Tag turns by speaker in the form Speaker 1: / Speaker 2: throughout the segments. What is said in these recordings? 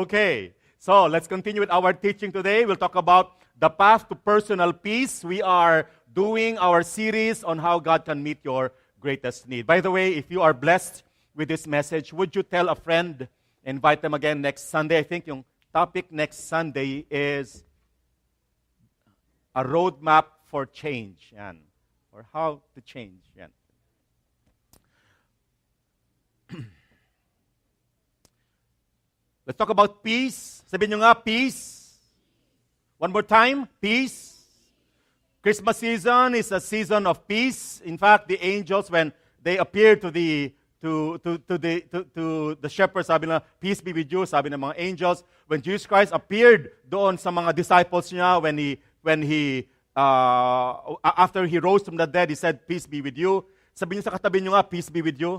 Speaker 1: Okay, so let's continue with our teaching today. We'll talk about the path to personal peace. We are doing our series on how God can meet your greatest need. By the way, if you are blessed with this message, would you tell a friend, invite them again next Sunday? I think yung topic next Sunday is a roadmap for change. Yan. Or how to change. Yan. Let's talk about peace. Sabihin nyo nga, peace. One more time, peace. Christmas season is a season of peace. In fact, the angels, when they appeared to the shepherds, sabi na, peace be with you, sabi ng mga angels. When Jesus Christ appeared doon sa mga disciples niya, after He rose from the dead, He said, peace be with you. Sabi niyo sa katabi niyo nga, peace be with you.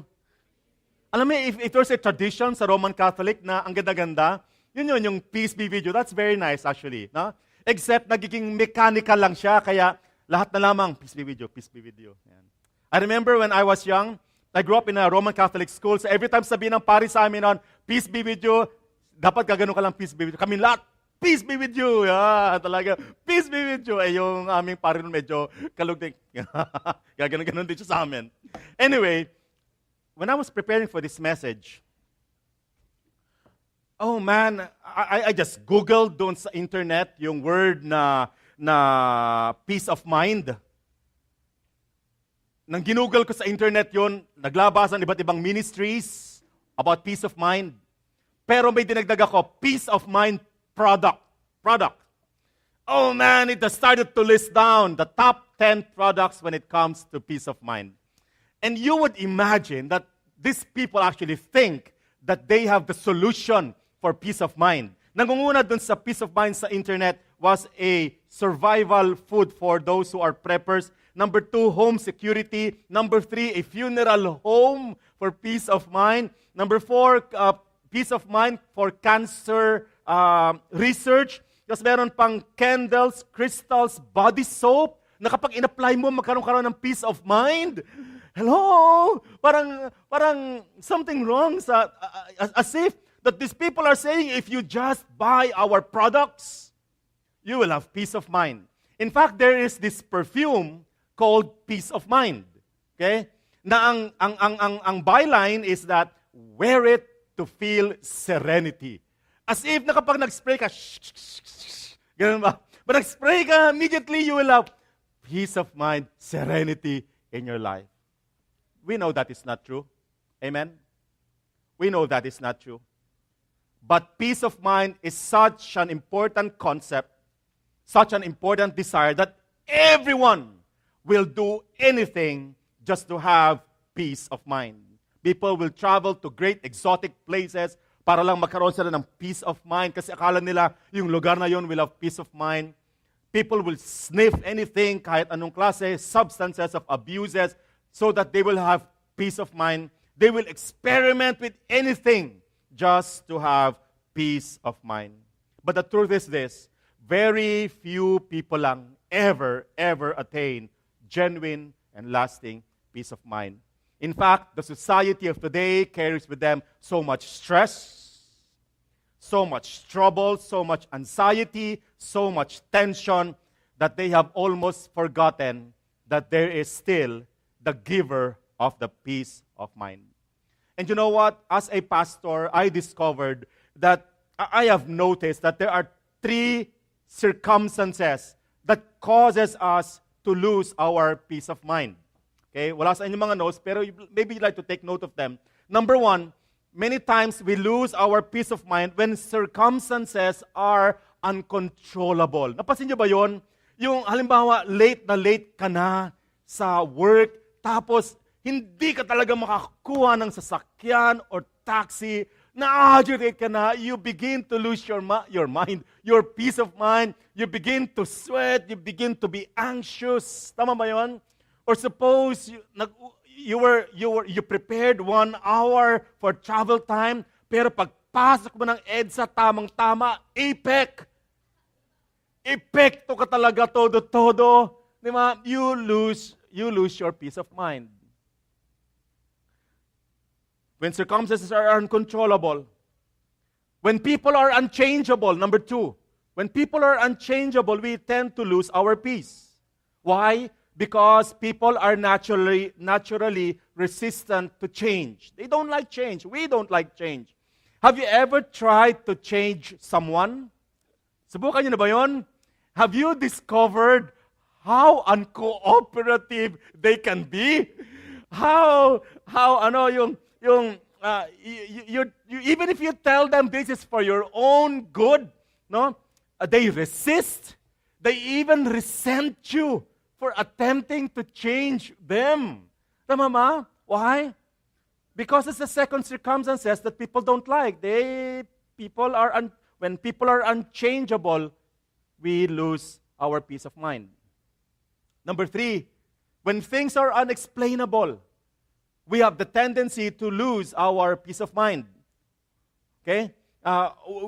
Speaker 1: Alam mo, if there's a tradition sa Roman Catholic na ang ganda-ganda, yun yung peace be with you. That's very nice actually. No? Except nagiging mechanical lang siya, kaya lahat na lamang, peace be with you, peace be with you. Yan. I remember when I was young, I grew up in a Roman Catholic school, so every time sabihin ng pari sa amin on, peace be with you, dapat gagano ka lang, peace be with you. Kami lahat, peace be with you. Yeah, talaga, peace be with you. Eh, yung aming pari nun medyo kalugdik. Gaganon-ganon din siya sa amin. Anyway, when I was preparing for this message, oh man, I just Googled doon sa internet yung word na peace of mind. Nang ginugol ko sa internet yon, naglabas ang iba't ibang ministries about peace of mind. Pero may dinagdag ako, peace of mind product. Oh man, it has started to list down the top 10 products when it comes to peace of mind. And you would imagine that these people actually think that they have the solution for peace of mind. Nangunguna dun sa peace of mind sa internet was a survival food for those who are preppers. Number 2, home security. Number 3, a funeral home for peace of mind. Number 4, peace of mind for cancer research. Tapos meron pang candles, crystals, body soap, na kapag in-apply mo, magkaroon ng peace of mind. Hello? Parang something wrong sa as if that these people are saying, if you just buy our products, you will have peace of mind. In fact, there is this perfume called peace of mind. Okay? Na ang byline is that wear it to feel serenity. As if na kapag nag-spray ka, ganun ba? But nag-spray ka, immediately you will have peace of mind, serenity in your life. We know that is not true. Amen? We know that is not true. But peace of mind is such an important concept, such an important desire that everyone will do anything just to have peace of mind. People will travel to great exotic places para lang magkaroon sila ng peace of mind kasi akala nila yung lugar na yun will have peace of mind. People will sniff anything, kahit anong klase, substances of abuses, so that they will have peace of mind. They will experiment with anything just to have peace of mind. But the truth is this, very few people lang ever attain genuine and lasting peace of mind. In fact, the society of today carries with them so much stress, so much trouble, so much anxiety, so much tension, that they have almost forgotten that there is still the giver of the peace of mind. And you know what? As a pastor, I discovered that I have noticed that there are 3 circumstances that causes us to lose our peace of mind. Okay? Wala sa inyong mga notes, pero maybe you'd like to take note of them. Number 1, many times we lose our peace of mind when circumstances are uncontrollable. Napansin niyo ba yon? Yung halimbawa, late ka na sa work, tapos hindi ka talaga makakuha ng sasakyan or taxi, na-agitate ka na, you begin to lose your mind, your peace of mind, you begin to sweat, you begin to be anxious. Tama ba yun? Or suppose you prepared 1 hour for travel time, pero pagpasok mo ng EDSA, tamang-tama, epekto ka talaga todo. Di ba? You lose your peace of mind. When circumstances are uncontrollable, When people are unchangeable, number two, when people are unchangeable, we tend to lose our peace. Why? Because people are naturally resistant to change. They don't like change. We don't like change. Have you ever tried to change someone? Subukan niyo na ba yun? Have you discovered how uncooperative they can be? How even if you tell them this is for your own good, no, they resist. They even resent you for attempting to change them. Tama ba? Why? Because it's the second circumstances that people don't like. When people are unchangeable, we lose our peace of mind. Number three, when things are unexplainable, we have the tendency to lose our peace of mind. Okay?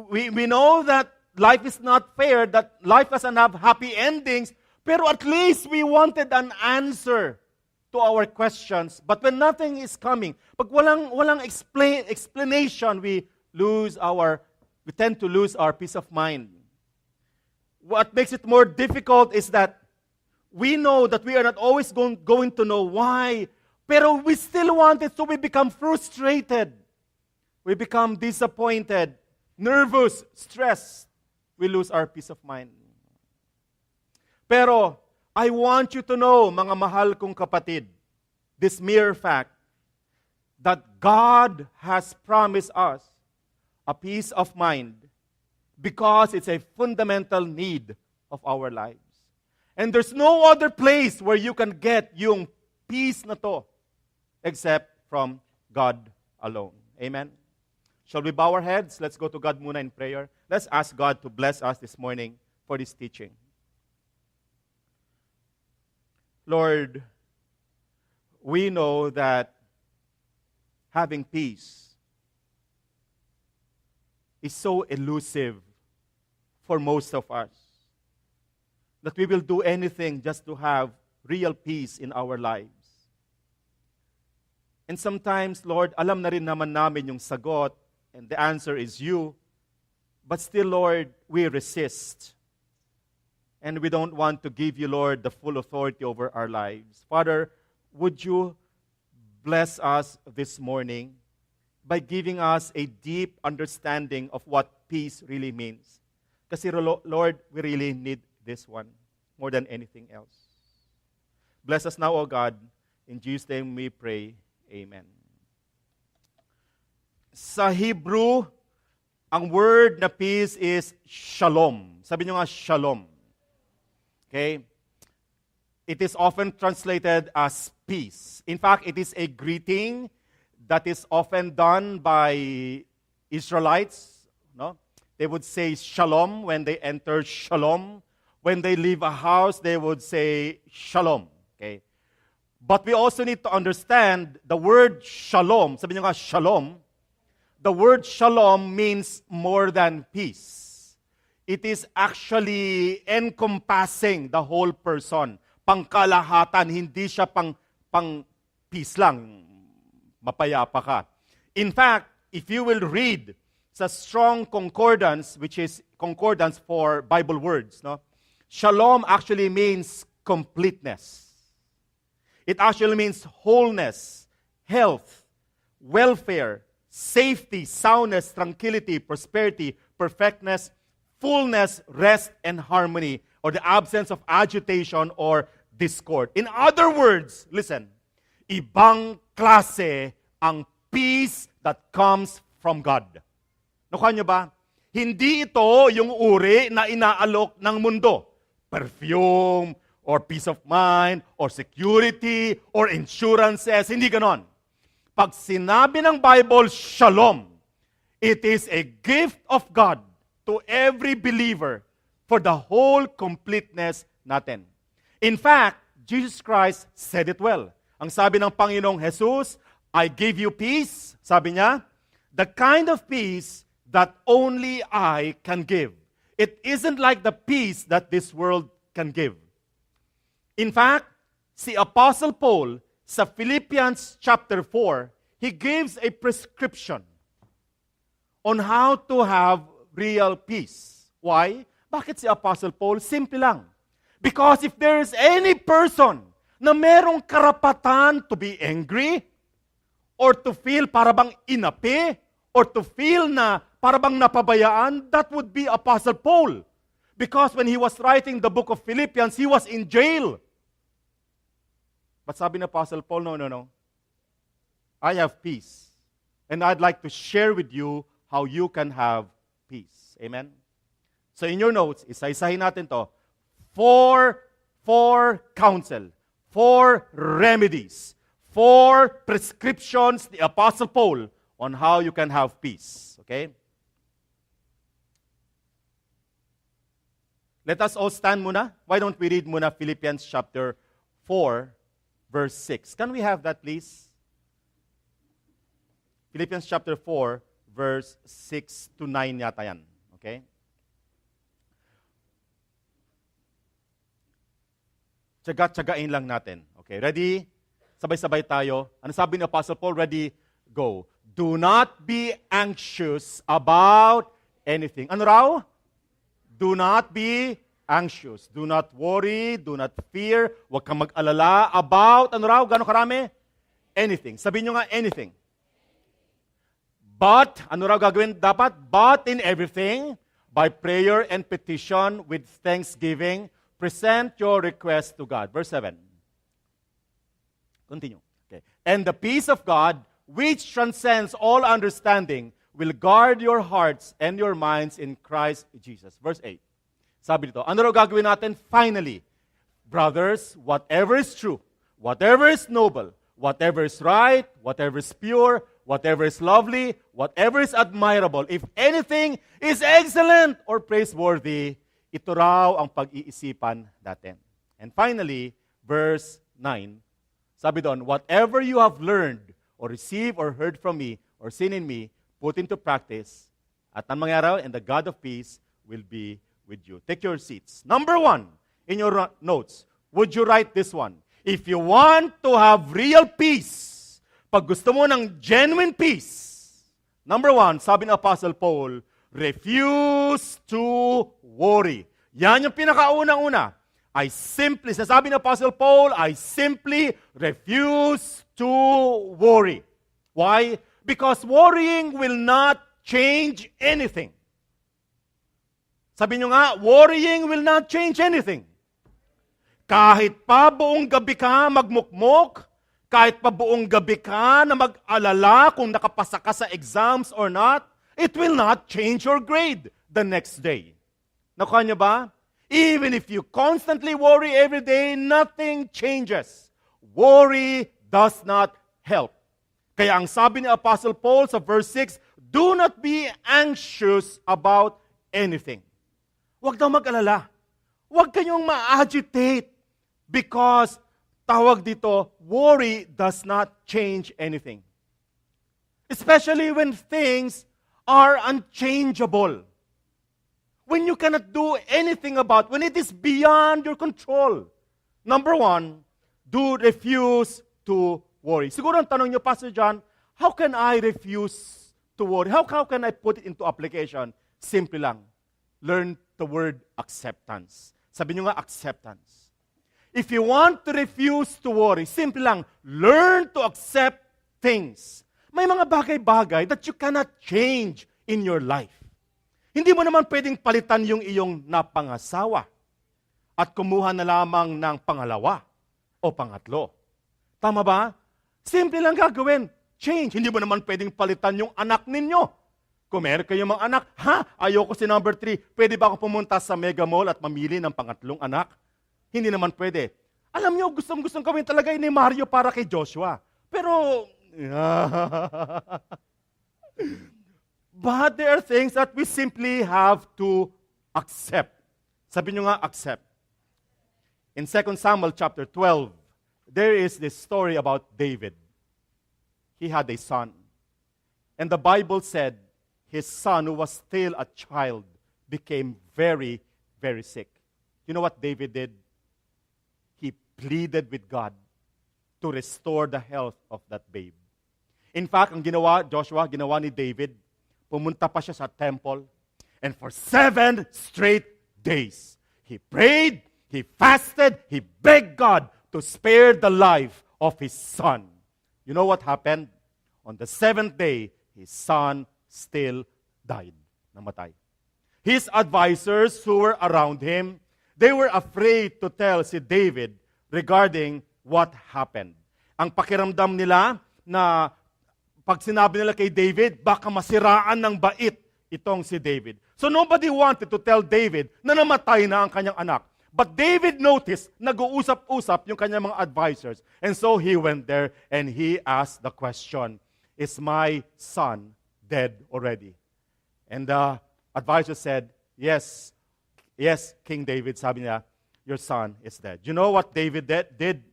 Speaker 1: We know that life is not fair, that life doesn't have happy endings, pero at least we wanted an answer to our questions. But when nothing is coming, pag walang explanation, we tend to lose our peace of mind. What makes it more difficult is that we know that we are not always going to know why, pero we still want it, so we become frustrated. We become disappointed, nervous, stressed. We lose our peace of mind. Pero, I want you to know, mga mahal kong kapatid, this mere fact that God has promised us a peace of mind because it's a fundamental need of our lives. And there's no other place where you can get yung peace na to except from God alone. Amen? Shall we bow our heads? Let's go to God muna in prayer. Let's ask God to bless us this morning for this teaching. Lord, we know that having peace is so elusive for most of us that we will do anything just to have real peace in our lives. And sometimes, Lord, alam na rin naman namin yung sagot, and the answer is you. But still, Lord, we resist. And we don't want to give you, Lord, the full authority over our lives. Father, would you bless us this morning by giving us a deep understanding of what peace really means? Kasi, Lord, we really need this one more than anything else. Bless us now, O God. In Jesus' name we pray. Amen. Sa Hebrew, ang word na peace is shalom. Sabi nyo nga, shalom. Okay? It is often translated as peace. In fact, it is a greeting that is often done by Israelites. No? They would say shalom when they enter shalom. When they leave a house, they would say shalom. Okay? But we also need to understand the word shalom. Sabi niyo nga, shalom. The word shalom means more than peace. It is actually encompassing the whole person. Pangkalahatan, hindi siya pang peace lang. Mapayapa ka. In fact, if you will read sa Strong Concordance, which is concordance for Bible words, no? Shalom actually means completeness. It actually means wholeness, health, welfare, safety, soundness, tranquility, prosperity, perfectness, fullness, rest, and harmony, or the absence of agitation or discord. In other words, listen, ibang klase ang peace that comes from God. Nakuha niyo ba? Hindi ito yung uri na inaalok ng mundo. Perfume, or peace of mind, or security, or insurances. Hindi ganon. Pag sinabi ng Bible, shalom, it is a gift of God to every believer for the whole completeness natin. In fact, Jesus Christ said it well. Ang sabi ng Panginoong Jesus, I give you peace, sabi niya, the kind of peace that only I can give. It isn't like the peace that this world can give. In fact, si Apostle Paul, sa Philippians chapter 4, he gives a prescription on how to have real peace. Why? Bakit si Apostle Paul? Simple lang. Because if there is any person na merong karapatan to be angry, or to feel para bang inapi, or to feel na para bang napabayaan, that would be Apostle Paul. Because when he was writing the book of Philippians, he was in jail. But sabi ni Apostle Paul, no. I have peace. And I'd like to share with you how you can have peace. Amen? So in your notes, isa-isahin natin to. Four counsel, 4 remedies, 4 prescriptions the Apostle Paul on how you can have peace. Okay? Let us all stand muna. Why don't we read muna Philippians chapter 4, verse 6. Can we have that, please? Philippians chapter 4, verse 6 to 9 yata yan. Okay? Tsaga-tsagain lang natin. Okay, ready? Sabay-sabay tayo. Ano sabi ni Apostle Paul? Ready? Go. Do not be anxious about anything. Ano raw? Do not be anxious. Do not worry. Do not fear. Huwag kang mag-alala about, ano raw? Gano'ng karami? Anything. Sabihin nyo nga, anything. But, ano raw gagawin dapat? But in everything, by prayer and petition with thanksgiving, present your request to God. Verse 7. Continue. Okay. And the peace of God, which transcends all understanding, will guard your hearts and your minds in Christ Jesus. Verse 8. Sabi dito, ano raw gagawin natin? Finally, brothers, whatever is true, whatever is noble, whatever is right, whatever is pure, whatever is lovely, whatever is admirable, if anything is excellent or praiseworthy, ito raw ang pag-iisipan natin. And finally, verse 9, sabi doon, whatever you have learned or received or heard from me or seen in me, put into practice, at ang mangyari, and the God of peace will be with you. Take your seats. Number 1, in your notes, would you write this one? If you want to have real peace, pag gusto mo ng genuine peace, number 1, sabi ng Apostle Paul, refuse to worry. Yan yung pinakaunang-una. Sabi ng Apostle Paul, I simply refuse to worry. Why? Because worrying will not change anything. Sabi nyo nga, worrying will not change anything. Kahit pa buong gabi ka magmukmok, kahit pa buong gabi ka na mag-alala kung nakapasa ka sa exams or not, it will not change your grade the next day. Nakuha nyo ba? Even if you constantly worry every day, nothing changes. Worry does not help. Kaya ang sabi ni Apostle Paul sa verse 6, do not be anxious about anything. Huwag daw mag-alala. Huwag kayong ma-agitate because, tawag dito, worry does not change anything. Especially when things are unchangeable. When you cannot do anything about, when it is beyond your control. Number 1, do refuse to worry. Siguro ang tanong niyo, Pastor John, how can I refuse to worry? How can I put it into application? Simple lang. Learn the word acceptance. Sabi niyo nga, acceptance. If you want to refuse to worry, simple lang, learn to accept things. May mga bagay-bagay that you cannot change in your life. Hindi mo naman pwedeng palitan yung iyong napangasawa at kumuha na lamang ng pangalawa o pangatlo. Tama ba? Simple lang gagawin. Change. Hindi mo naman pwedeng palitan yung anak ninyo. Kung meron kayong mga anak, ayoko si number 3. Pwede ba ako pumunta sa Mega Mall at mamili ng pangatlong anak? Hindi naman pwede. Alam nyo, gustong gawin talaga ni Mario para kay Joshua. Pero, but there are things that we simply have to accept. Sabi nyo nga, accept. In 2 Samuel chapter 12, there is this story about David. He had a son. And the Bible said, his son, who was still a child, became very, very sick. You know what David did? He pleaded with God to restore the health of that babe. In fact, ang ginawa, Joshua, ginawa ni David, pumunta pa siya sa temple. And for 7 straight days, he prayed, he fasted, he begged God to spare the life of his son. You know what happened? On the 7th day, his son still died. Namatay. His advisors who were around him, they were afraid to tell si David regarding what happened. Ang pakiramdam nila na pag sinabi nila kay David, baka masiraan ng bait itong si David. So nobody wanted to tell David na namatay na ang kanyang anak. But David noticed, nag-uusap-usap yung kanyang mga advisors. And so he went there and he asked the question, is my son dead already? And the advisor said, yes, King David, sabi niya, your son is dead. You know what David did?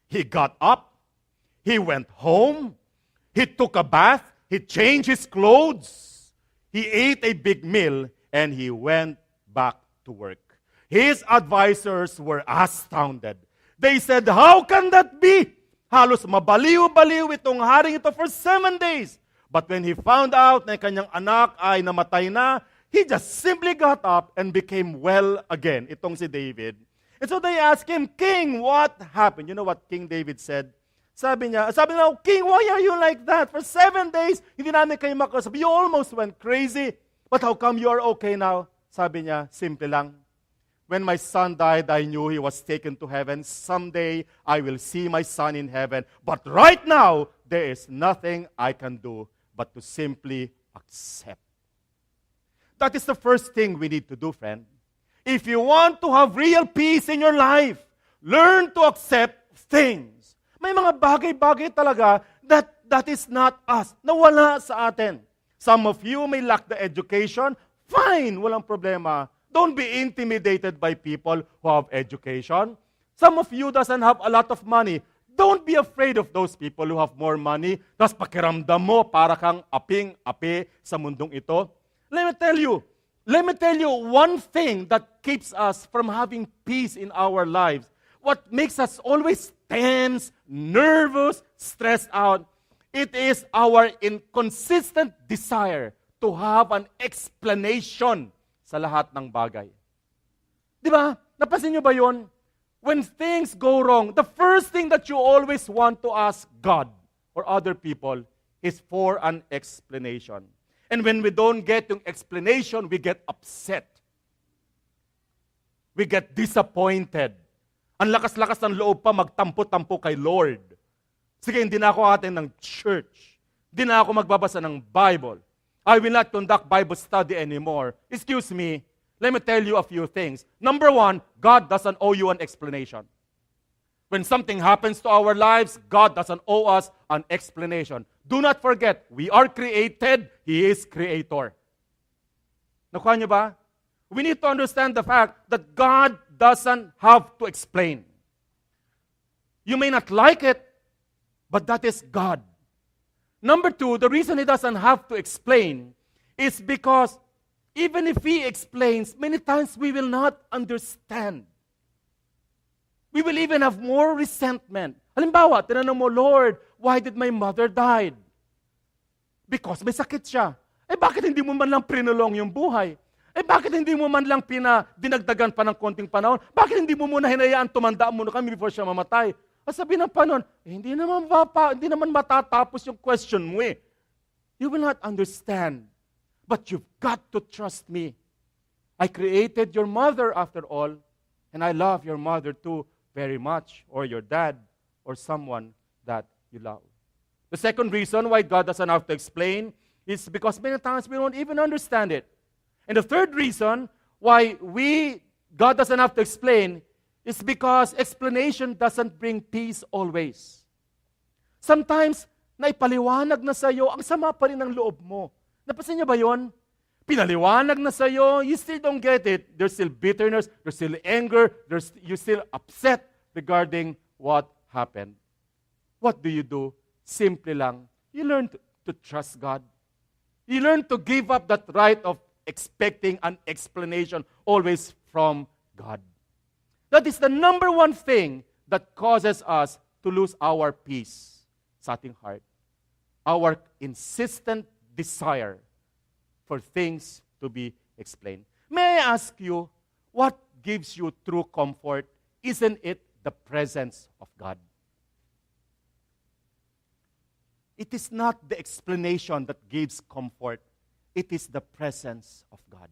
Speaker 1: He got up, he went home, he took a bath, he changed his clothes, he ate a big meal, and he went back to work. His advisors were astounded. They said, how can that be? Halos mabaliw-baliw itong haring ito for 7 days. But when he found out na kanyang anak ay namatay na, he just simply got up and became well again. Itong si David. And so they asked him, King, what happened? You know what King David said? Sabi niya, King, why are you like that? For 7 days, hindi namin kayo makausap. You almost went crazy. But how come you are okay now? Sabi niya, simple lang. When my son died, I knew he was taken to heaven. Someday, I will see my son in heaven. But right now, there is nothing I can do but to simply accept. That is the first thing we need to do, friend. If you want to have real peace in your life, learn to accept things. May mga bagay-bagay talaga that is not us, nawala sa atin. Some of you may lack the education. Fine, walang problema. Don't be intimidated by people who have education. Some of you doesn't have a lot of money. Don't be afraid of those people who have more money. Tapos pakiramdam mo para kang aping-api sa mundong ito. Let me tell you one thing that keeps us from having peace in our lives. What makes us always tense, nervous, stressed out, it is our inconsistent desire to have an explanation sa lahat ng bagay. Di ba? Napansin niyo ba yun? When things go wrong, the first thing that you always want to ask God or other people is for an explanation. And when we don't get yung explanation, we get upset. We get disappointed. Ang lakas-lakas ng loob pa magtampo-tampo kay Lord. Sige, hindi na ako atin ng church. Hindi na ako magbabasa ng Bible. I will not conduct Bible study anymore. Excuse me, let me tell you a few things. Number 1, God doesn't owe you an explanation. When something happens to our lives, God doesn't owe us an explanation. Do not forget, we are created, He is creator. Nakuha niyo ba? We need to understand the fact that God doesn't have to explain. You may not like it, but that is God. Number 2, the reason He doesn't have to explain is because even if He explains, many times we will not understand. We will even have more resentment. Halimbawa, tinanong mo, Lord, why did my mother died? Because may sakit siya. Bakit hindi mo man lang prinulong yung buhay? Bakit hindi mo man lang dinagdagan pa ng konting panahon? Bakit hindi mo muna hinayaan tumanda muna kami before siya mamatay? Sabi ng Panginoon, hindi naman matatapos yung question mo eh. You will not understand. But you've got to trust me. I created your mother after all, and I love your mother too very much, or your dad, or someone that you love. The second reason why God doesn't have to explain is because many times we don't even understand it. And the third reason why God doesn't have to explain is because explanation doesn't bring peace always. Sometimes, naipaliwanag na sa'yo, ang sama pa rin ng loob mo. Napansin niyo ba yun? Pinaliwanag na sa'yo, you still don't get it. There's still bitterness, there's still anger, you're still upset regarding what happened. What do? Simple lang, you learn to trust God. You learn to give up that right of expecting an explanation always from God. That is the number one thing that causes us to lose our peace sa ating heart. Our insistent desire for things to be explained. May I ask you, what gives you true comfort? Isn't it the presence of God? It is not the explanation that gives comfort. It is the presence of God.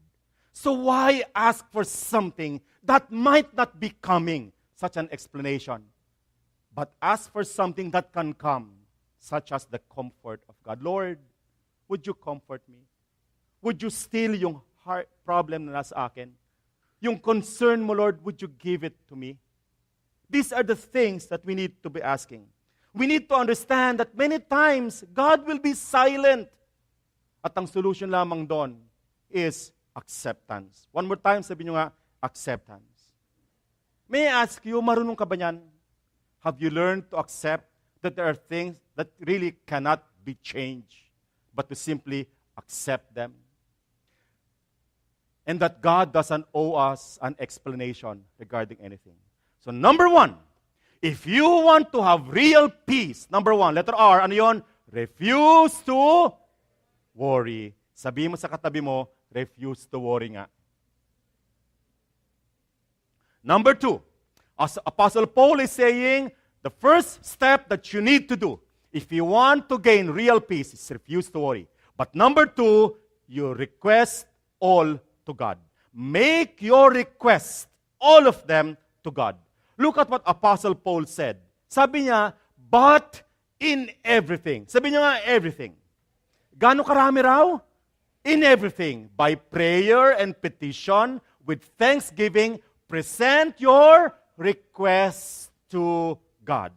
Speaker 1: So why ask for something that might not be coming, such an explanation? But ask for something that can come, such as the comfort of God. Lord, would you comfort me? Would you still yung heart problem na nasa akin? Yung concern mo, Lord, would you give it to me? These are the things that we need to be asking. We need to understand that many times, God will be silent. At ang solution lamang doon is acceptance. One more time, sabi nyo nga, acceptance. May I ask you, marunong ka ba yan? Have you learned to accept that there are things that really cannot be changed, but to simply accept them? And that God doesn't owe us an explanation regarding anything. So number one, if you want to have real peace, number one, letter R, ano yun? Refuse to worry. Sabihin mo sa katabi mo, refuse to worry nga. Number two, as Apostle Paul is saying, the first step that you need to do, if you want to gain real peace, is refuse to worry. But number two, you request all to God. Make your request, all of them, to God. Look at what Apostle Paul said. Sabi niya, but in everything. Sabi niya nga, everything. Gaano karami raw? In everything. By prayer and petition, with thanksgiving, present your request to God.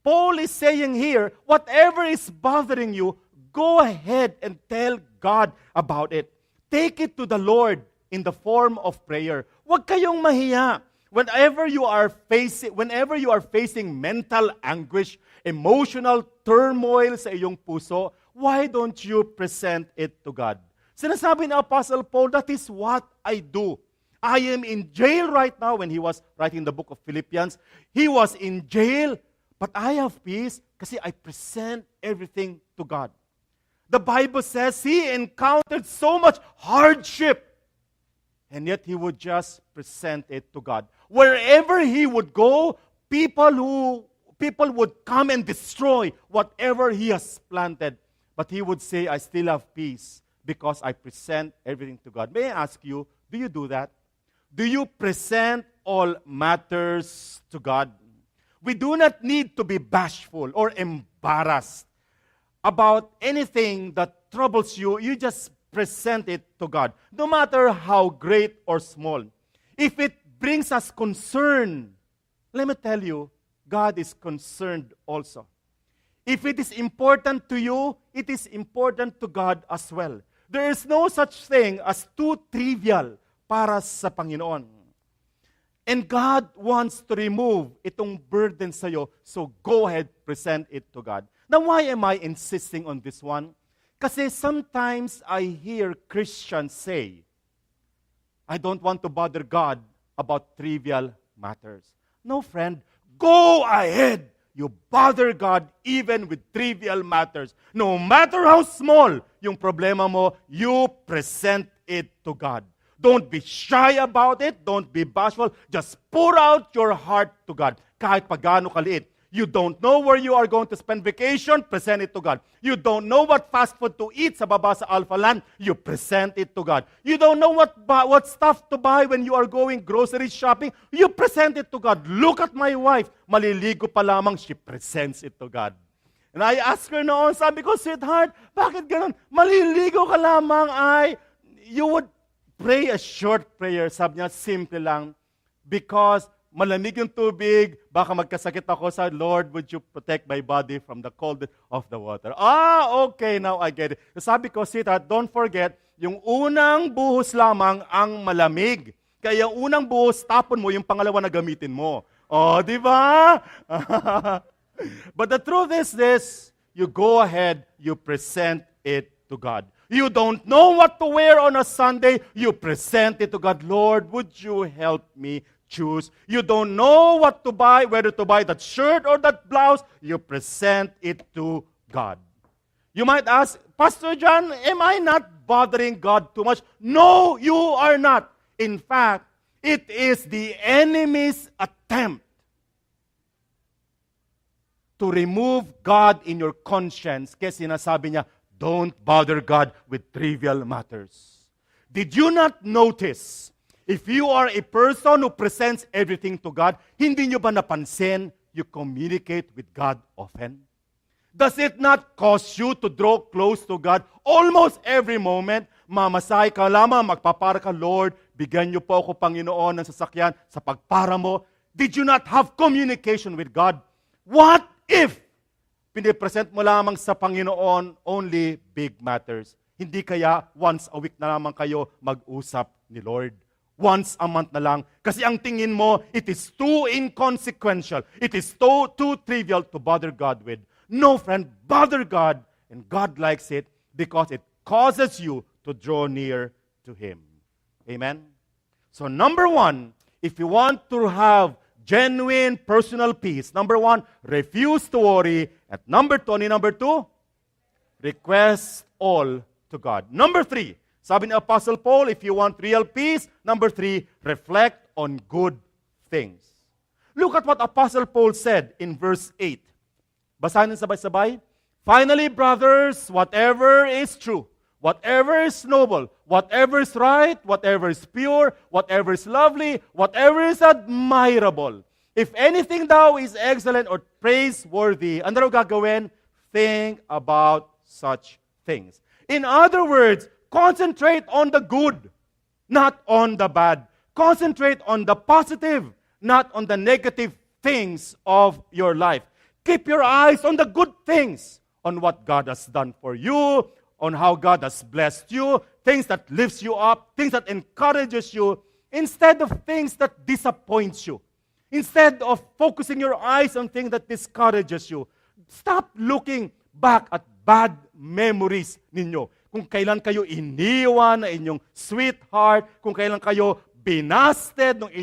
Speaker 1: Paul is saying here, whatever is bothering you, go ahead and tell God about it. Take it to the Lord in the form of prayer. Huwag kayong mahiya. Whenever you are facing mental anguish, emotional turmoil sa iyong puso, why don't you present it to God? Sinasabi ni Apostle Paul, that is what I do. I am in jail right now. When he was writing the book of Philippians, he was in jail, but I have peace kasi I present everything to God. The Bible says he encountered so much hardship, and yet he would just present it to God. Wherever he would go, people would come and destroy whatever he has planted. But he would say, I still have peace because I present everything to God. May I ask you, do you do that? Do you present all matters to God? We do not need to be bashful or embarrassed about anything that troubles you. You just present it to God, no matter how great or small. If it brings us concern, let me tell you, God is concerned also. If it is important to you, it is important to God as well. There is no such thing as too trivial para sa Panginoon. And God wants to remove itong burden sa'yo, so go ahead, present it to God. Now, why am I insisting on this one? Kasi sometimes I hear Christians say, I don't want to bother God about trivial matters. No, friend, go ahead. You bother God even with trivial matters. No matter how small yung problema mo, you present it to God. Don't be shy about it. Don't be bashful. Just pour out your heart to God. Kahit pagano kaliit. You don't know where you are going to spend vacation, present it to God. You don't know what fast food to eat sa baba sa Alpha Land, you present it to God. You don't know what stuff to buy when you are going grocery shopping, you present it to God. Look at my wife, maliligo pa lamang, she presents it to God. And I asked her noon, sabi ko, sweetheart, bakit ganun? Maliligo ka lamang you would pray a short prayer, sabi niya, simple lang, because malamig yung tubig, baka magkasakit ako sa Lord, would you protect my body from the cold of the water? Okay, now I get it. Sabi ko, sweetheart, don't forget, yung unang buhos lamang ang malamig. Kaya yung unang buhos, tapon mo, yung pangalawa na gamitin mo. Di ba? But the truth is this, you go ahead, you present it to God. You don't know what to wear on a Sunday, you present it to God. Lord, would you help me choose? You don't know what to buy, whether to buy that shirt or that blouse, you present it to God. You might ask, Pastor John, am I not bothering God too much? No, you are not. In fact, it is the enemy's attempt to remove God in your conscience. Kaya sinasabi niya, don't bother God with trivial matters. Did you not notice, if you are a person who presents everything to God, hindi nyo ba napansin you communicate with God often? Does it not cause you to draw close to God almost every moment? Mamasahe ka lamang, magpapara ka, Lord, bigyan niyo po ako, Panginoon, ng sasakyan sa pagpara mo. Did you not have communication with God? What if pinipresent mo lamang sa Panginoon only big matters? Hindi kaya once a week na lamang kayo mag-usap ni Lord? Once a month na lang. Kasi ang tingin mo, it is too inconsequential. It is too trivial to bother God with. No, friend, bother God, and God likes it because it causes you to draw near to Him. Amen? So number one, if you want to have genuine personal peace, number one, refuse to worry. At number two, request all to God. Number three, sabi ni Apostle Paul, if you want real peace, number three, reflect on good things. Look at what Apostle Paul said in verse 8. Basahin ng sabay-sabay. Finally, brothers, whatever is true, whatever is noble, whatever is right, whatever is pure, whatever is lovely, whatever is admirable, if anything thou is excellent or praiseworthy, ano raw gagawin? Think about such things. In other words, concentrate on the good, not on the bad. Concentrate on the positive, not on the negative things of your life. Keep your eyes on the good things, on what God has done for you, on how God has blessed you, things that lifts you up, things that encourages you, instead of things that disappoints you. Instead of focusing your eyes on things that discourages you, stop looking back at bad memories ninyo. Kung kailan kayo iniwan ng inyong sweetheart, kung kailan kayo binasted ng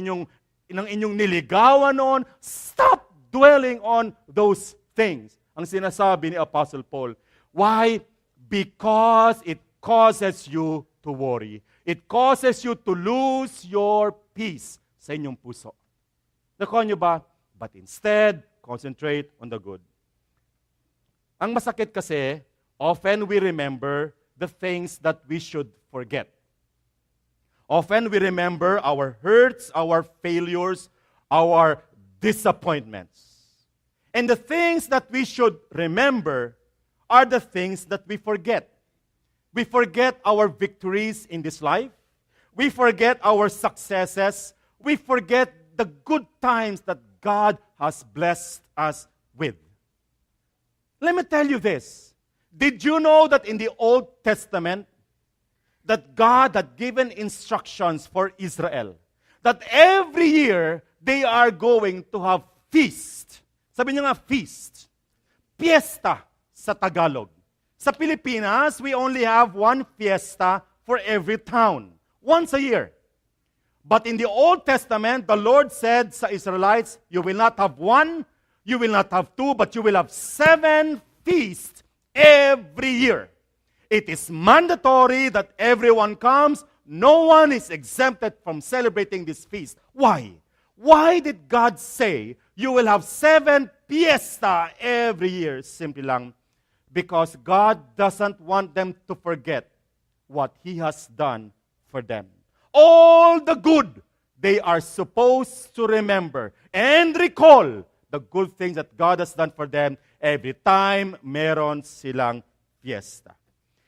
Speaker 1: inyong niligawan noon, stop dwelling on those things. Ang sinasabi ni Apostle Paul. Why? Because it causes you to worry. It causes you to lose your peace sa inyong puso. Nakuha niyo ba? But instead, concentrate on the good. Ang masakit kasi, often we remember the things that we should forget. Often we remember our hurts, our failures, our disappointments. And the things that we should remember are the things that we forget. We forget our victories in this life. We forget our successes. We forget the good times that God has blessed us with. Let me tell you this. Did you know that in the Old Testament, that God had given instructions for Israel, that every year they are going to have feast. Sabi niyo nga, feast. Fiesta sa Tagalog. Sa Pilipinas, we only have one fiesta for every town. Once a year. But in the Old Testament, the Lord said sa Israelites, you will not have one, you will not have two, but you will have 7 feasts every year. It is mandatory that everyone comes. No one is exempted from celebrating this feast. Why? Why did God say you will have 7 fiesta every year? Simply lang, because God doesn't want them to forget what He has done for them. All the good they are supposed to remember and recall the good things that God has done for them every time meron silang fiesta.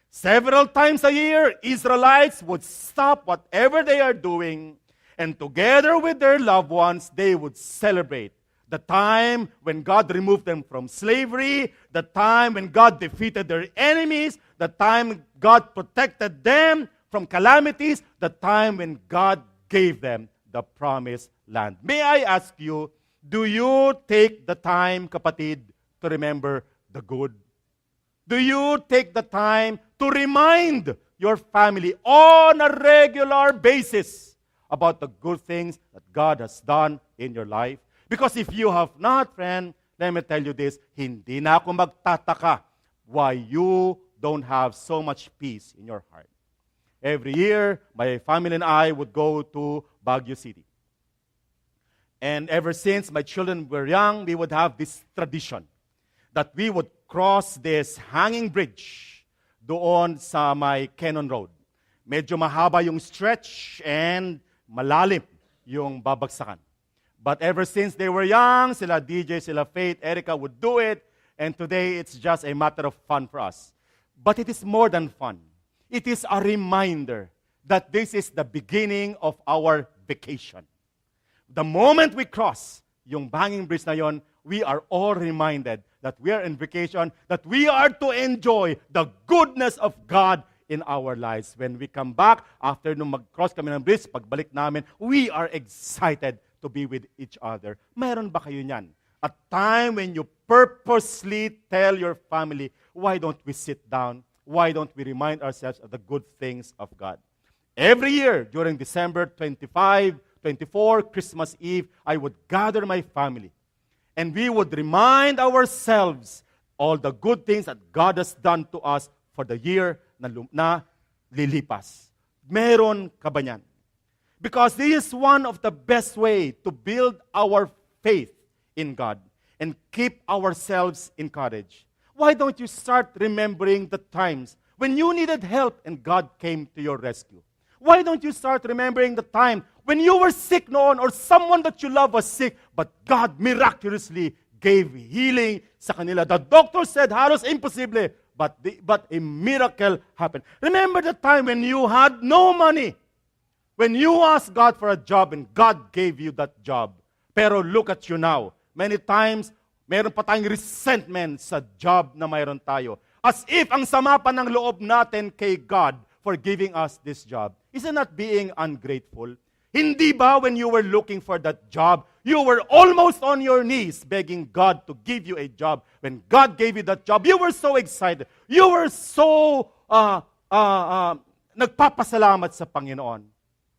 Speaker 1: Several times a year, Israelites would stop whatever they are doing, and together with their loved ones, they would celebrate the time when God removed them from slavery, the time when God defeated their enemies, the time God protected them from calamities, the time when God gave them the promised land. May I ask you, do you take the time, kapatid, to remember the good? Do you take the time to remind your family on a regular basis about the good things that God has done in your life? Because if you have not, friend, let me tell you this, hindi na ako magtataka why you don't have so much peace in your heart. Every year, my family and I would go to Baguio City. And ever since my children were young, we would have this tradition that we would cross this hanging bridge doon sa may Cannon Road. Medyo mahaba yung stretch and malalim yung babagsakan. But ever since they were young, sila DJ, sila Faith, Erica would do it. And today, it's just a matter of fun for us. But it is more than fun. It is a reminder that this is the beginning of our vacation. The moment we cross yung hanging bridge na yon, we are all reminded that we are in vacation, that we are to enjoy the goodness of God in our lives. When we come back, after nung mag-cross kami ng bridge, pagbalik namin, we are excited to be with each other. Meron ba kayo niyan? A time when you purposely tell your family, why don't we sit down? Why don't we remind ourselves of the good things of God? Every year, during December 25, 24, Christmas Eve, I would gather my family. And we would remind ourselves all the good things that God has done to us for the year na lilipas. Meron ka ba niyan? Because this is one of the best way to build our faith in God and keep ourselves encouraged. Why don't you start remembering the times when you needed help and God came to your rescue? Why don't you start remembering the time when you were sick noon or someone that you love was sick, but God miraculously gave healing sa kanila. The doctor said, halos imposible, but a miracle happened. Remember the time when you had no money, when you asked God for a job and God gave you that job. Pero look at you now. Many times, meron pa tayong resentment sa job na mayroon tayo. As if ang sama pa ng loob natin kay God for giving us this job. Isn't that being ungrateful? Hindi ba when you were looking for that job, you were almost on your knees begging God to give you a job. When God gave you that job, you were so excited. You were so nagpapasalamat sa Panginoon.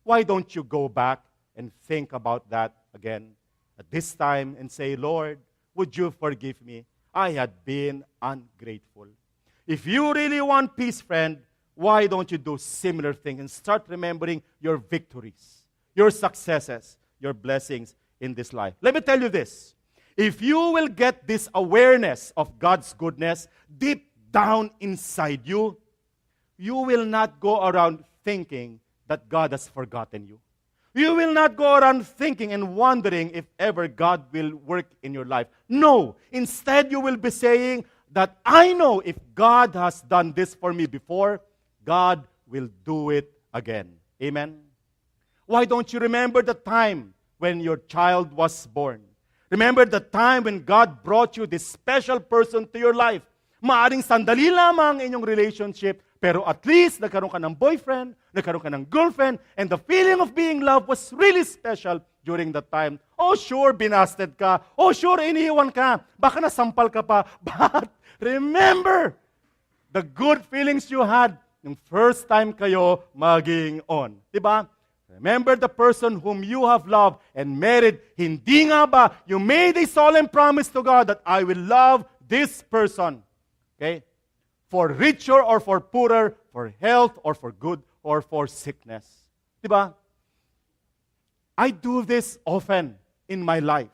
Speaker 1: Why don't you go back and think about that again at this time and say, Lord, would you forgive me? I had been ungrateful. If you really want peace, friend, why don't you do similar things and start remembering your victories, your successes, your blessings in this life? Let me tell you this. If you will get this awareness of God's goodness deep down inside you, you will not go around thinking that God has forgotten you. You will not go around thinking and wondering if ever God will work in your life. No. Instead, you will be saying that I know if God has done this for me before, God will do it again. Amen? Why don't you remember the time when your child was born? Remember the time when God brought you this special person to your life. Maaring sandali lamang inyong relationship, pero at least nagkaroon ka ng boyfriend, nagkaroon ka ng girlfriend, and the feeling of being loved was really special during that time. Oh, sure, binasted ka. Oh, sure, iniiwan ka. Baka nasampal ka pa. But remember the good feelings you had yung first time kayo maging on. Diba? Remember the person whom you have loved and married. Hindi nga ba you made a solemn promise to God that I will love this person. Okay? For richer or for poorer, for health or for good or for sickness. Diba? I do this often in my life.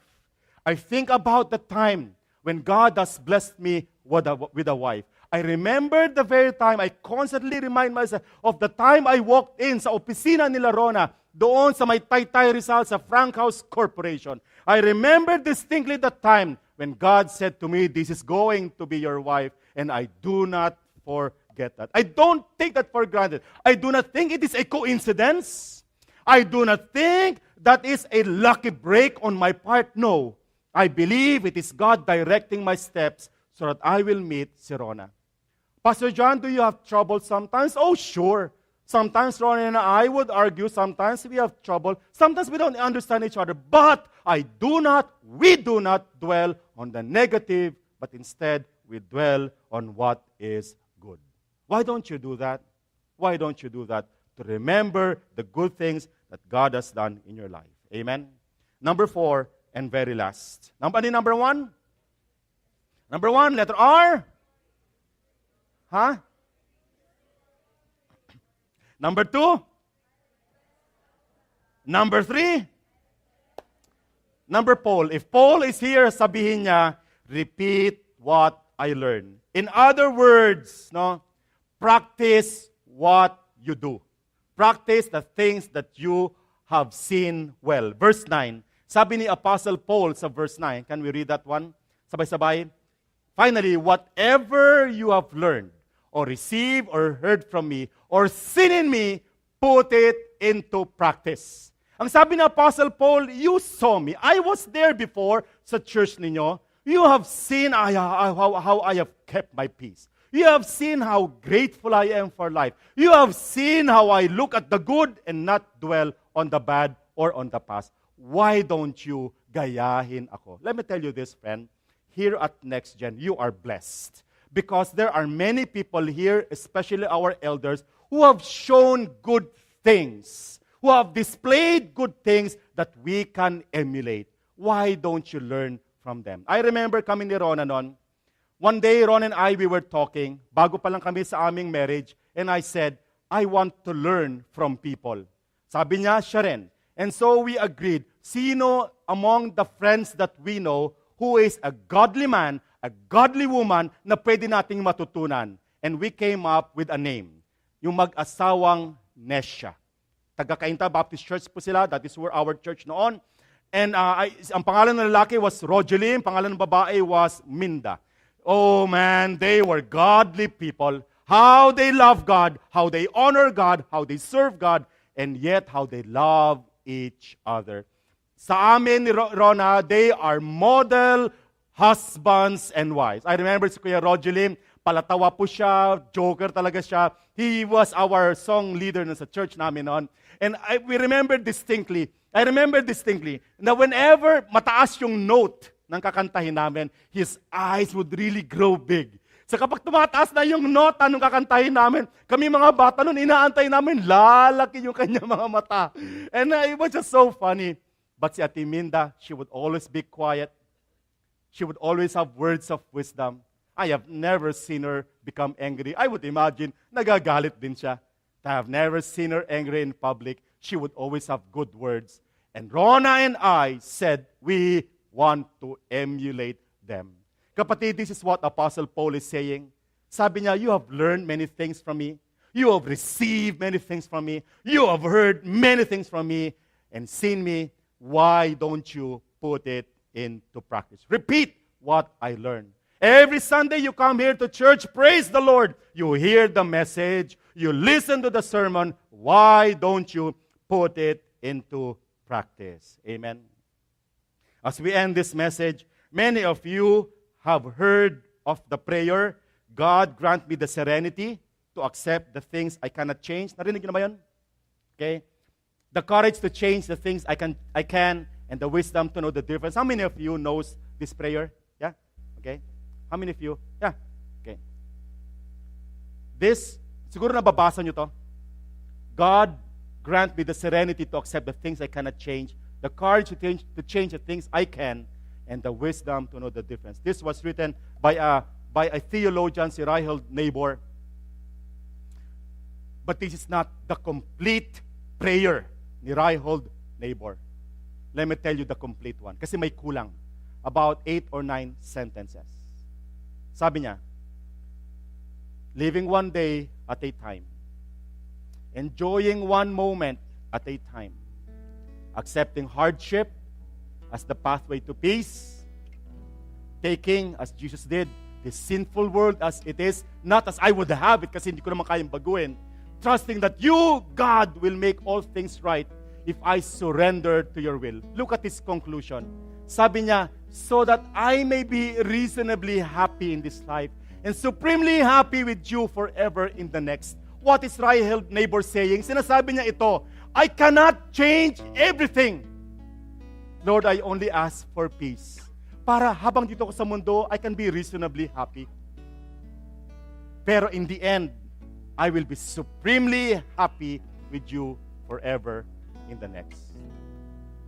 Speaker 1: I think about the time when God has blessed me with a wife. I remember the very time, I constantly remind myself of the time I walked in sa opisina ni Rona, doon sa may Taytay Rizal sa Frank House Corporation. I remember distinctly the time when God said to me, this is going to be your wife, and I do not forget that. I don't take that for granted. I do not think it is a coincidence. I do not think that is a lucky break on my part. No. I believe it is God directing my steps so that I will meet si Rona. Pastor John, do you have trouble sometimes? Oh, sure. Sometimes Rona and I would argue. Sometimes we have trouble. Sometimes we don't understand each other. But we do not dwell on the negative, but instead we dwell on what is good. Why don't you do that? Why don't you do that? To remember the good things that God has done in your life. Amen? Number 4, and very last. Number 1? Number 1, letter R. Huh? Number 2? Number 3? Number Paul. If Paul is here, sabihin niya, repeat what I learned. In other words, no, practice what you do. Practice the things that you have seen well. Verse 9. Sabi ni Apostle Paul sa verse 9. Can we read that one? Sabay-sabay. Finally, whatever you have learned, or received, or heard from me, or seen in me, put it into practice. Ang sabi ni Apostle Paul, you saw me. I was there before sa church ninyo. You have seen how I have kept my peace. You have seen how grateful I am for life. You have seen how I look at the good and not dwell on the bad or on the past. Why don't you gayahin ako? Let me tell you this, friend. Here at Next Gen, you are blessed. Because there are many people here, especially our elders, who have shown good things, who have displayed good things that we can emulate. Why don't you learn from them? I remember kami ni Ron noon. One day, Ron and I, we were talking, bago pa lang kami sa aming marriage, and I said, I want to learn from people. Sabi niya, siya rin. And so we agreed, sino among the friends that we know who is a godly man, a godly woman na pwede nating matutunan. And we came up with a name, yung mag-asawang Nesha. Taga-Cainta Baptist Church po sila, that is where our church noon. And ang pangalan ng lalaki was Rogeline, pangalan ng babae was Minda. Oh man, they were godly people. How they love God, how they honor God, how they serve God, and yet how they love each other. Sa amin ni Rona, they are model husbands and wives. I remember si Kuya Rogeline, palatawa po siya, joker talaga siya. He was our song leader sa church namin noon. And we remember distinctly, na whenever mataas yung note ng kakantahin namin, his eyes would really grow big. So kapag tumataas na yung nota nung kakantahin namin, kami mga bata nun, inaantay namin, lalaki yung kanya mga mata. And it was just so funny. But si Ate Minda, she would always be quiet. She would always have words of wisdom. I have never seen her become angry. I would imagine, nagagalit din siya. I have never seen her angry in public. She would always have good words. And Rona and I said, we want to emulate them. Kapatid, this is what Apostle Paul is saying. Sabi niya, you have learned many things from me. You have received many things from me. You have heard many things from me and seen me. Why don't you put it into practice? Repeat what I learned. Every Sunday you come here to church, praise the Lord. You hear the message. You listen to the sermon. Why don't you put it into practice? Amen. As we end this message, many of you have heard of the prayer, God grant me the serenity to accept the things I cannot change. Narinig niyo na ba yun? Okay? The courage to change the things I can, and the wisdom to know the difference. How many of you knows this prayer? Yeah? Okay? How many of you? Yeah? Okay. This, siguro nababasa nyo to. God grant me the serenity to accept the things I cannot change, the courage to change the things I can, and the wisdom to know the difference. This was written by a theologian, si Reinhold Niebuhr. But this is not the complete prayer ni Reinhold Niebuhr. Let me tell you the complete one. Kasi may kulang. About 8 or 9 sentences. Sabi niya, living one day at a time. Enjoying one moment at a time. Accepting hardship as the pathway to peace. Taking, as Jesus did, this sinful world as it is, not as I would have it kasi hindi ko naman kayang baguhin. Trusting that you, God, will make all things right if I surrender to your will. Look at his conclusion. Sabi niya, so that I may be reasonably happy in this life and supremely happy with you forever in the next. What is Reinhold Niebuhr saying? Sinasabi niya ito, I cannot change everything. Lord, I only ask for peace. Para habang dito ko sa mundo, I can be reasonably happy. Pero in the end, I will be supremely happy with you forever in the next.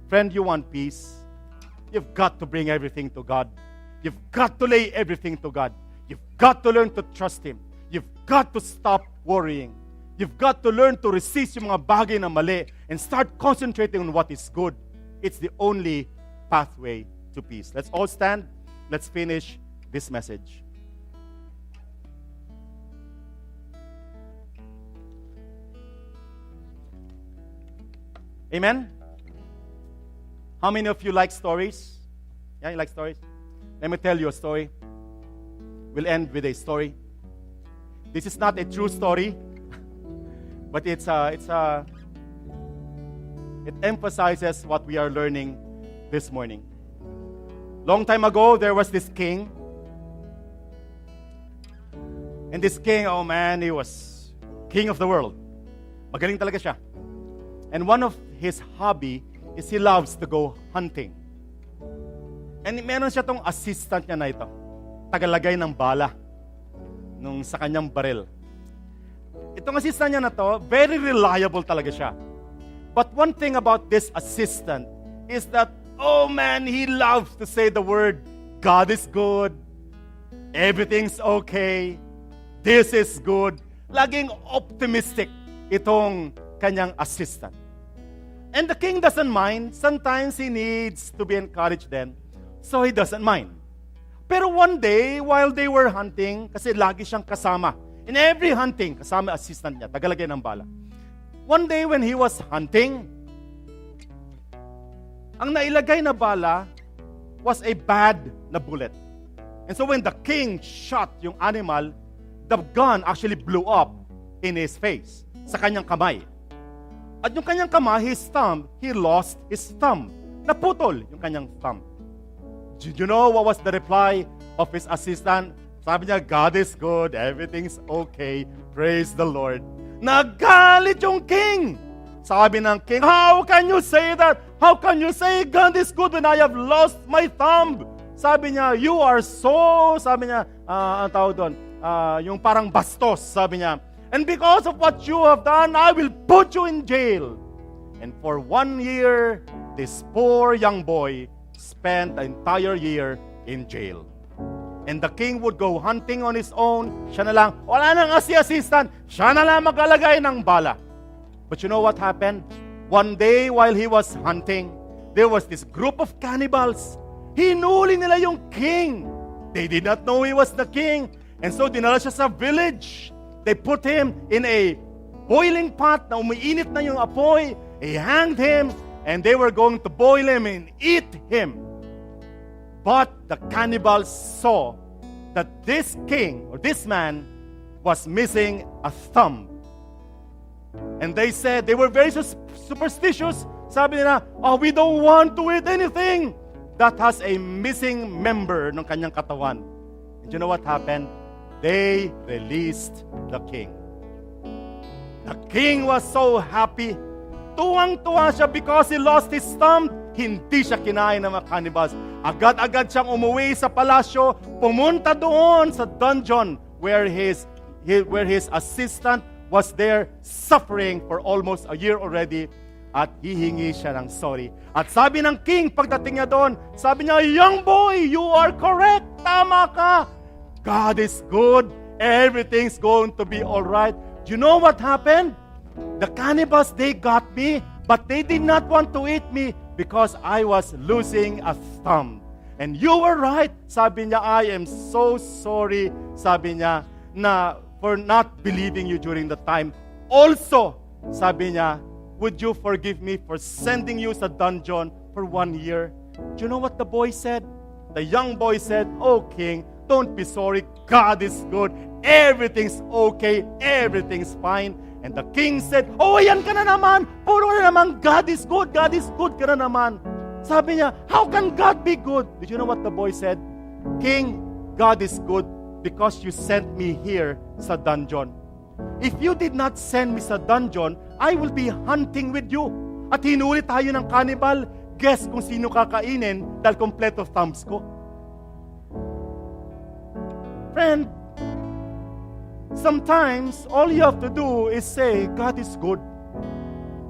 Speaker 1: Friend, you want peace? You've got to bring everything to God. You've got to lay everything to God. You've got to learn to trust Him. You've got to stop worrying. You've got to learn to resist yung mga bagay na mali and start concentrating on what is good. It's the only pathway to peace. Let's all stand. Let's finish this message. Amen? How many of you like stories? Yeah, you like stories? Let me tell you a story. We'll end with a story. This is not a true story, but it emphasizes what we are learning this morning. Long time ago, there was this king. And this king, oh man, he was king of the world. Magaling talaga siya. And one of his hobby is he loves to go hunting. And meron siya tong assistant niya na ito. Tagalagay ng bala sa kanyang baril. Itong assistant niya na to, very reliable talaga siya. But one thing about this assistant is that, oh man, he loves to say the word, God is good, everything's okay, this is good. Laging optimistic itong kanyang assistant. And the king doesn't mind. Sometimes he needs to be encouraged then. So he doesn't mind. Pero one day, while they were hunting, kasi lagi siyang kasama. In every hunting, kasama assistant niya, tagalagay ng bala. One day when he was hunting, ang nailagay na bala was a bad na bullet. And so when the king shot yung animal, the gun actually blew up in his face, sa kanyang kamay. At yung kanyang kamay, his thumb, he lost his thumb. Naputol yung kanyang thumb. Did you know what was the reply of his assistant? Sabi niya, God is good, everything's okay, praise the Lord. Nagalit yung king. Sabi ng king, how can you say that? How can you say God is good when I have lost my thumb? Sabi niya, you are so, sabi niya, ang tawag doon, yung parang bastos, sabi niya. And because of what you have done, I will put you in jail. And for 1 year, this poor young boy spent the entire year in jail. And the king would go hunting on his own. Siya na lang, wala nang assistant. Siya na lang maglalagay ng bala. But you know what happened? One day while he was hunting, there was this group of cannibals. Hinuli nila yung king. They did not know he was the king. And so dinala siya sa village. They put him in a boiling pot na umiinit na yung apoy. They hanged him. And they were going to boil him and eat him. But the cannibals saw that this king, or this man, was missing a thumb. And they said, they were very superstitious. Sabi nila, oh, we don't want to eat anything that has a missing member ng kanyang katawan. And you know what happened? They released the king. The king was so happy. Tuwang-tuwa siya because he lost his thumb. Hindi siya kinain ng mga cannibals. Agad-agad siyang umuwi sa palasyo, pumunta doon sa dungeon where his assistant was there suffering for almost a year already, at hihingi siya ng sorry. At sabi ng king pagdating niya doon, sabi niya, young boy, you are correct. Tama ka. God is good. Everything's going to be all right. Do you know what happened? The cannibals, they got me, but they did not want to eat me because I was losing a thumb. And you were right. Sabi niya, I am so sorry, sabi niya, na for not believing you during the time. Also, sabi niya, would you forgive me for sending you sa dungeon for 1 year? Do you know what the boy said? The young boy said, oh king, don't be sorry. God is good. Everything's okay. Everything's fine. And the king said, oh, ayan ka na naman. Puro na naman, God is good ka na naman. Sabi niya, how can God be good? Did you know what the boy said? King, God is good because you sent me here sa dungeon. If you did not send me sa dungeon, I will be hunting with you. At hinuli tayo ng cannibal. Guess kung sino kakainin dahil kompleto thumbs ko. Friend, sometimes, all you have to do is say, God is good.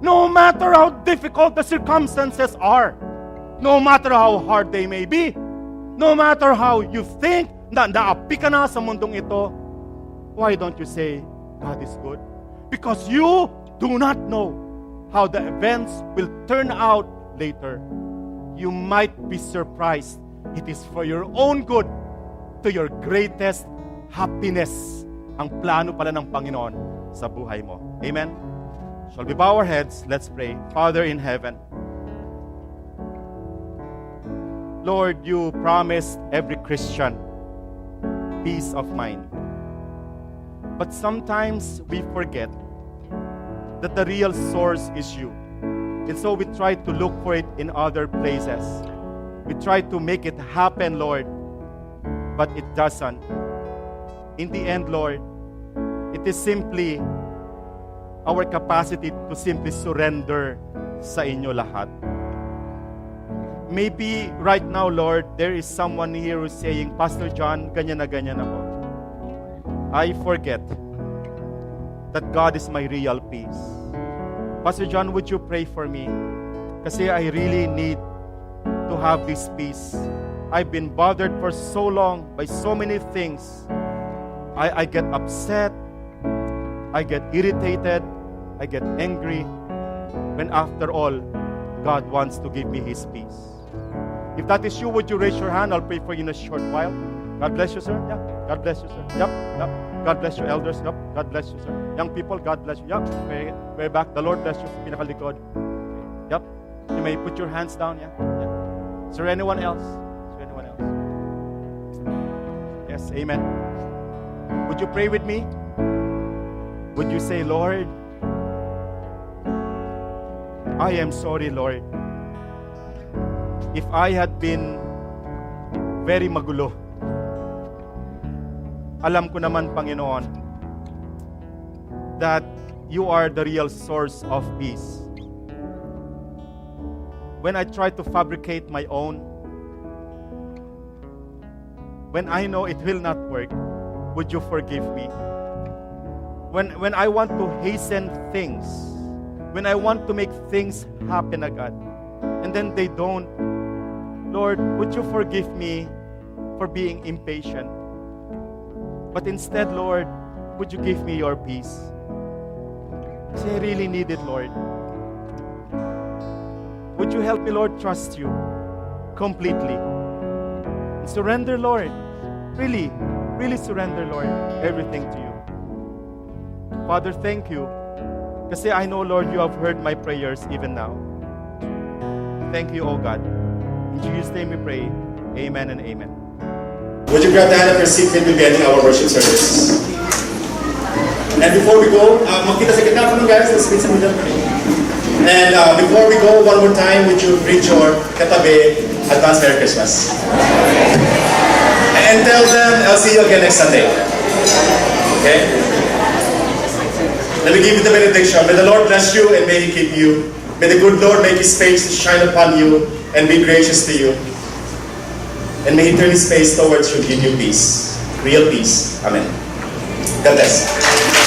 Speaker 1: No matter how difficult the circumstances are, no matter how hard they may be, no matter how you think na naapi ka na sa mundong ito, why don't you say, God is good? Because you do not know how the events will turn out later. You might be surprised. It is for your own good, to your greatest happiness, ang plano pala ng Panginoon sa buhay mo. Amen? Shall we bow our heads? Let's pray. Father in heaven, Lord, you promised every Christian peace of mind. But sometimes we forget that the real source is you. And so we try to look for it in other places. We try to make it happen, Lord, but it doesn't. In the end, Lord, it is simply our capacity to simply surrender sa inyo lahat. Maybe right now, Lord, there is someone here who's saying, Pastor John, ganyan na ako. I forget that God is my real peace. Pastor John, would you pray for me? Kasi I really need to have this peace. I've been bothered for so long by so many things. I get upset, I get irritated, I get angry, when after all, God wants to give me His peace. If that is you, would you raise your hand? I'll pray for you in a short while. God bless you, sir. Yeah. God bless you, sir. Yep. God bless you, elders. Yep. God bless you, sir. Young people, God bless you. Yep. Way back. The Lord bless you. Pinakalikod. Yep. You may put your hands down. Yeah. Is there anyone else? Yes. Amen. Would you pray with me? Would you say, Lord, I am sorry, Lord, if I had been very magulo. Alam ko naman, Panginoon, that you are the real source of peace. When I try to fabricate my own, when I know it will not work, would you forgive me? When I want to hasten things, when I want to make things happen agad, and then they don't, Lord, would you forgive me for being impatient? But instead, Lord, would you give me your peace? Kasi I really need it, Lord. Would you help me, Lord, trust you completely? And surrender, Lord. Really, really surrender, Lord, everything to you. Father, thank you. Kasi I know, Lord, you have heard my prayers even now. Thank you, oh God. In Jesus' name we pray. Amen and amen.
Speaker 2: Would you grab the hand of your seat and we'll be ending our worship service. And before we go, makita sa gitna ko guys, let's meet some of. And before we go, one more time, would you greet your katabi, advance Merry Christmas. And tell them, I'll see you again next Sunday. Okay? Let me give you the benediction. May the Lord bless you and may He keep you. May the good Lord make His face to shine upon you and be gracious to you. And may He turn His face towards you and give you peace. Real peace. Amen. God bless.